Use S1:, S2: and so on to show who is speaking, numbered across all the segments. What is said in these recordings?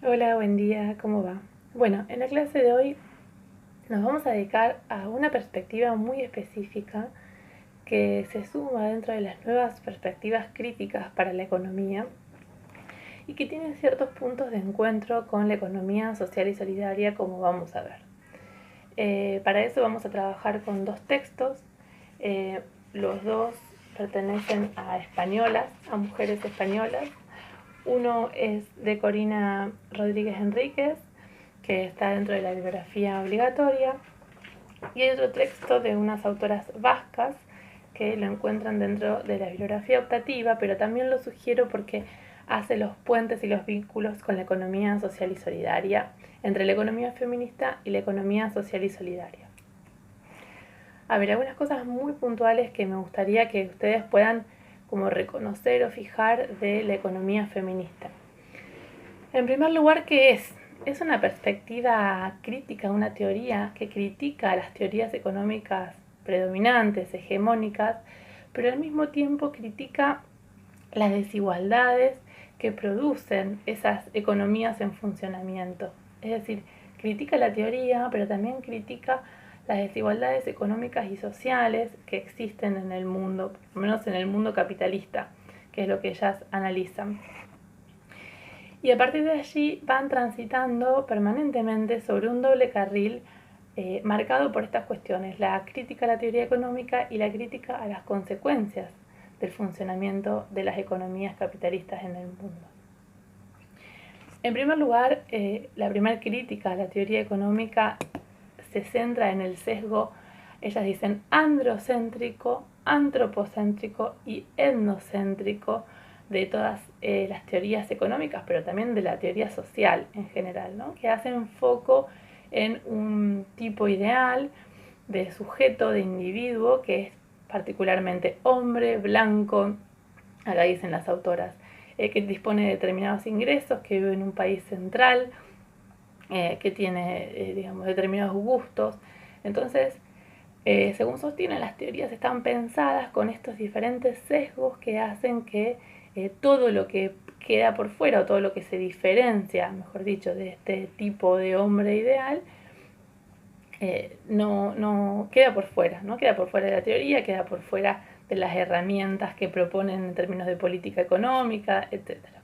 S1: Hola, buen día, ¿cómo va? Bueno, en la clase de hoy nos vamos a dedicar a una perspectiva muy específica que se suma dentro de las nuevas perspectivas críticas para la economía y que tiene ciertos puntos de encuentro con la economía social y solidaria, como vamos a ver. Para eso vamos a trabajar con dos textos. Eh, los dos pertenecen a españolas, a mujeres españolas. Uno es de Corina Rodríguez Enríquez, que está dentro de la bibliografía obligatoria, y hay otro texto de unas autoras vascas que lo encuentran dentro de la bibliografía optativa, pero también lo sugiero porque hace los puentes y los vínculos con la economía social y solidaria, entre la economía feminista y la economía social y solidaria. A ver, algunas cosas muy puntuales que me gustaría que ustedes puedan como reconocer o fijar de la economía feminista. En primer lugar, ¿qué es? Es una perspectiva crítica, una teoría que critica las teorías económicas predominantes, hegemónicas, pero al mismo tiempo critica las desigualdades que producen esas economías en funcionamiento. Es decir, critica la teoría, pero también critica las desigualdades económicas y sociales que existen en el mundo, por lo menos en el mundo capitalista, que es lo que ellas analizan. Y a partir de allí van transitando permanentemente sobre un doble carril marcado por estas cuestiones, la crítica a la teoría económica y la crítica a las consecuencias del funcionamiento de las economías capitalistas en el mundo. En primer lugar, la primera crítica a la teoría económica se centra en el sesgo, ellas dicen androcéntrico, antropocéntrico y etnocéntrico de todas las teorías económicas, pero también de la teoría social en general, ¿no? Que hacen foco en un tipo ideal de sujeto, de individuo, que es particularmente hombre, blanco, acá dicen las autoras, que dispone de determinados ingresos, que vive en un país central, que tiene, digamos, determinados gustos. Entonces, según sostienen, las teorías están pensadas con estos diferentes sesgos que hacen que todo lo que queda por fuera o todo lo que se diferencia, mejor dicho, de este tipo de hombre ideal, no queda por fuera, no queda por fuera de la teoría, queda por fuera de las herramientas que proponen en términos de política económica, etcétera.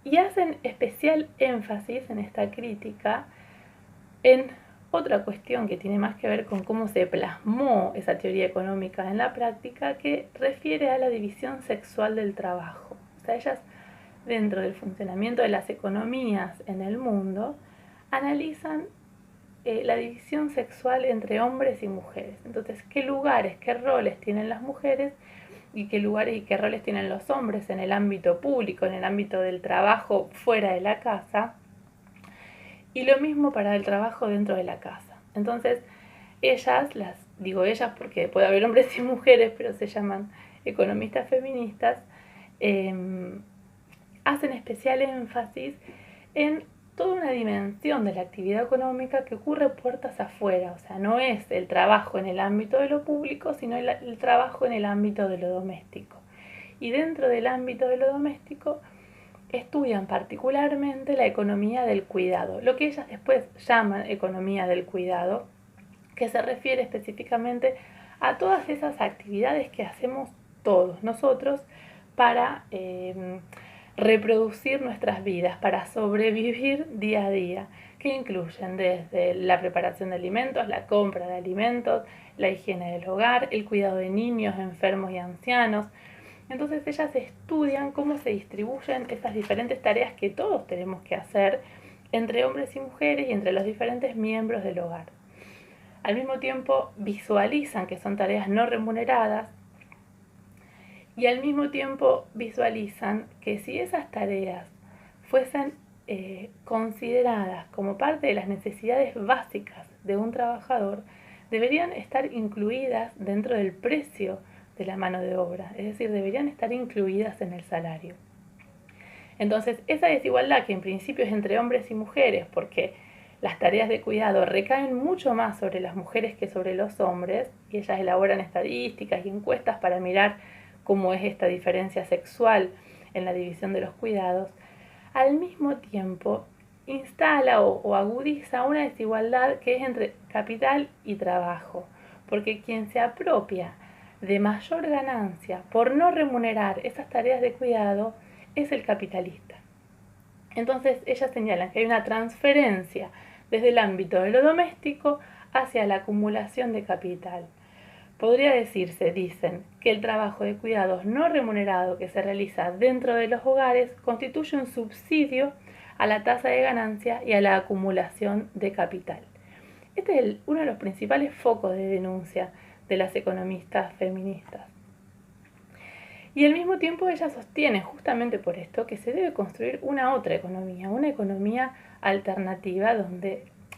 S1: Y hacen especial énfasis en esta crítica en otra cuestión que tiene más que ver con cómo se plasmó esa teoría económica en la práctica, que refiere a la división sexual del trabajo. O sea, ellas, dentro del funcionamiento de las economías en el mundo, analizan la división sexual entre hombres y mujeres. Entonces, ¿qué lugares, qué roles tienen las mujeres y qué lugares y qué roles tienen los hombres en el ámbito público, en el ámbito del trabajo fuera de la casa? Y lo mismo para el trabajo dentro de la casa. Entonces, ellas, las digo ellas porque puede haber hombres y mujeres, pero se llaman economistas feministas, eh, hacen especial énfasis en toda una dimensión de la actividad económica que ocurre puertas afuera. O sea, no es el trabajo en el ámbito de lo público, sino el trabajo en el ámbito de lo doméstico. Y dentro del ámbito de lo doméstico estudian particularmente la economía del cuidado, lo que ellas después llaman economía del cuidado, que se refiere específicamente a todas esas actividades que hacemos todos nosotros para reproducir nuestras vidas, para sobrevivir día a día, que incluyen desde la preparación de alimentos, la compra de alimentos, la higiene del hogar, el cuidado de niños, enfermos y ancianos. Entonces ellas estudian cómo se distribuyen estas diferentes tareas que todos tenemos que hacer entre hombres y mujeres y entre los diferentes miembros del hogar. Al mismo tiempo visualizan que son tareas no remuneradas y al mismo tiempo visualizan que si esas tareas fuesen consideradas como parte de las necesidades básicas de un trabajador, deberían estar incluidas dentro del precio de la mano de obra, es decir, deberían estar incluidas en el salario. Entonces, esa desigualdad que en principio es entre hombres y mujeres, porque las tareas de cuidado recaen mucho más sobre las mujeres que sobre los hombres, y ellas elaboran estadísticas y encuestas para mirar cómo es esta diferencia sexual en la división de los cuidados, al mismo tiempo instala o agudiza una desigualdad que es entre capital y trabajo, porque quien se apropia de mayor ganancia por no remunerar esas tareas de cuidado es el capitalista. Entonces ellas señalan que hay una transferencia desde el ámbito de lo doméstico hacia la acumulación de capital. Podría decirse, dicen, que el trabajo de cuidados no remunerado que se realiza dentro de los hogares constituye un subsidio a la tasa de ganancia y a la acumulación de capital. Este es uno de los principales focos de denuncia de las economistas feministas. Y al mismo tiempo ella sostiene justamente por esto que se debe construir una otra economía, una economía alternativa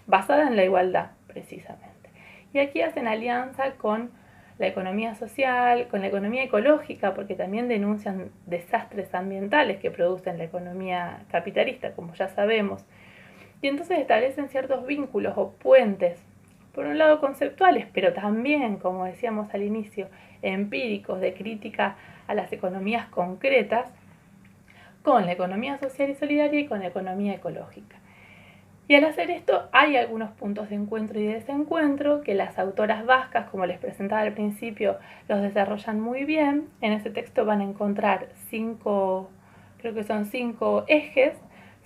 S1: basada en la igualdad precisamente. Y aquí hacen alianza con la economía social, con la economía ecológica, porque también denuncian desastres ambientales que producen la economía capitalista, como ya sabemos. Y entonces establecen ciertos vínculos o puentes, por un lado conceptuales, pero también, como decíamos al inicio, empíricos, de crítica a las economías concretas, con la economía social y solidaria y con la economía ecológica. Y al hacer esto hay algunos puntos de encuentro y de desencuentro que las autoras vascas, como les presentaba al principio, los desarrollan muy bien. En ese texto van a encontrar creo que son 5 ejes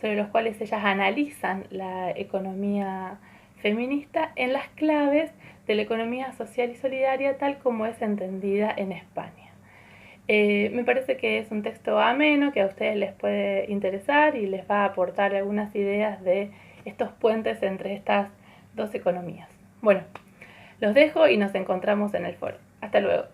S1: sobre los cuales ellas analizan la economía feminista en las claves de la economía social y solidaria tal como es entendida en España. Me parece que es un texto ameno, que a ustedes les puede interesar y les va a aportar algunas ideas de estos puentes entre estas dos economías. Bueno, los dejo y nos encontramos en el foro. Hasta luego.